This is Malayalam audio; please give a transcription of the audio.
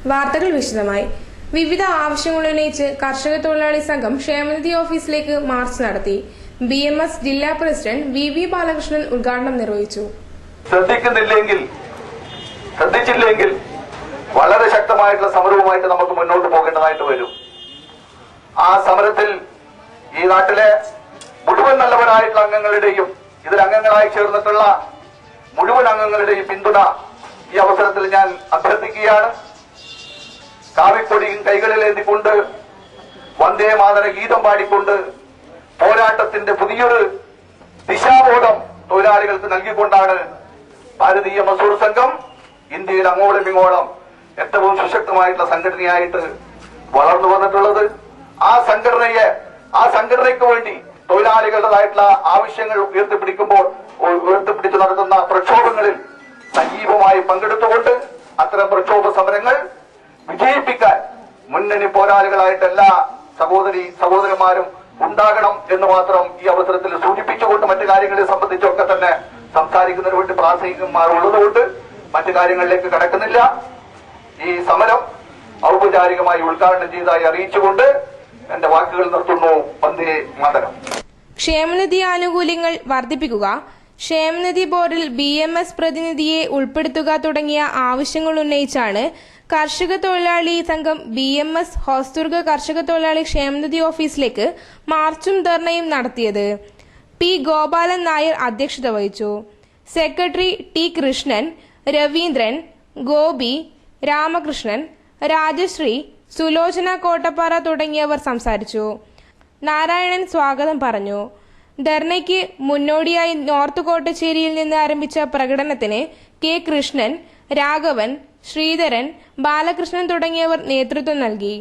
വാർത്തകൾ വിശദമായി. വിവിധ ആവശ്യങ്ങൾ ഉന്നയിച്ച് കർഷക തൊഴിലാളി സംഘം ക്ഷേമനിധി ഓഫീസിലേക്ക് മാർച്ച് നടത്തി. BMS ജില്ലാ പ്രസിഡന്റ് VV ബാലകൃഷ്ണൻ ഉദ്ഘാടനം നിർവഹിച്ചു. ശ്രദ്ധിച്ചില്ലെങ്കിൽ വളരെ ശക്തമായിട്ടുള്ള സമരവുമായിട്ട് നമുക്ക് മുന്നോട്ട് പോകേണ്ടതായിട്ട് വരും. ആ സമരത്തിൽ ഈ നാട്ടിലെ മുഴുവൻ നല്ലവരായിട്ടുള്ള അംഗങ്ങളുടെയും ഇതിൽ അംഗങ്ങളായി ചേർന്നിട്ടുള്ള മുഴുവൻ അംഗങ്ങളുടെയും പിന്തുണ ഈ അവസരത്തിൽ ഞാൻ അഭ്യർത്ഥിക്കുകയാണ്. കാവിക്കൊടിയും കൈകളിലേന്തിക്കൊണ്ട് വന്ദേ മാതര ഗീതം പാടിക്കൊണ്ട് പോരാട്ടത്തിന്റെ പുതിയൊരു ദിശാബോധം തൊഴിലാളികൾക്ക് നൽകിക്കൊണ്ടാണ് ഭാരതീയ മസൂർ സംഘം ഇന്ത്യയിൽ അങ്ങോളം ഇങ്ങോളം ഏറ്റവും സുശക്തമായിട്ടുള്ള സംഘടനയായിട്ട് വളർന്നു വന്നിട്ടുള്ളത്. ആ സംഘടനയ്ക്ക് വേണ്ടി തൊഴിലാളികളുടേതായിട്ടുള്ള ആവശ്യങ്ങൾ ഉയർത്തിപ്പിടിച്ചു നടത്തുന്ന പ്രക്ഷോഭങ്ങളിൽ സജീവമായി പങ്കെടുത്തുകൊണ്ട് അത്തരം പ്രക്ഷോഭ സമരങ്ങൾ വിജയിപ്പിക്കാൻ മുന്നണി പോരാളികളായിട്ട് എല്ലാ സഹോദരന്മാരും ഉണ്ടാകണം എന്ന് മാത്രം ഈ അവസരത്തിൽ സൂചിപ്പിച്ചുകൊണ്ട് മറ്റു കാര്യങ്ങളെ സംബന്ധിച്ചൊക്കെ തന്നെ സംസാരിക്കുന്നതിന് വേണ്ടി പ്രാസംഗികന്മാർ ഉള്ളതുകൊണ്ട് മറ്റു കാര്യങ്ങളിലേക്ക് കടക്കുന്നില്ല. ഈ സമരം ഔപചാരികമായി ഉദ്ഘാടനം ചെയ്തതായി അറിയിച്ചുകൊണ്ട് എന്റെ വാക്കുകൾ നിർത്തുന്നു. വന്ദേ മാതരം. ക്ഷേമനിധി ആനുകൂല്യങ്ങൾ വർദ്ധിപ്പിക്കുക, ക്ഷേമനിധി ബോർഡിൽ BMS പ്രതിനിധിയെ ഉൾപ്പെടുത്തുക തുടങ്ങിയ ആവശ്യങ്ങൾ ഉന്നയിച്ചാണ് കർഷക തൊഴിലാളി സംഘം BMS ഹോസ്ദുർഗ് കർഷക തൊഴിലാളി ക്ഷേമനിധി ഓഫീസിലേക്ക് മാർച്ചും ധർണയും നടത്തിയത്. P. ഗോപാലൻ നായർ അധ്യക്ഷത വഹിച്ചു. Secretary T. കൃഷ്ണൻ, രവീന്ദ്രൻ, ഗോപി, രാമകൃഷ്ണൻ, രാജശ്രീ, സുലോചന കോട്ടപ്പാറ തുടങ്ങിയവർ സംസാരിച്ചു. നാരായണൻ സ്വാഗതം പറഞ്ഞു. ധർണയ്ക്ക് മുന്നോടിയായി നോർത്ത് കോട്ടച്ചേരിയിൽ നിന്ന് ആരംഭിച്ച പ്രകടനത്തിന് K. കൃഷ്ണൻ, രാഘവൻ, ശ്രീധരൻ, ബാലകൃഷ്ണൻ തുടങ്ങിയവർ നേതൃത്വം നൽകി.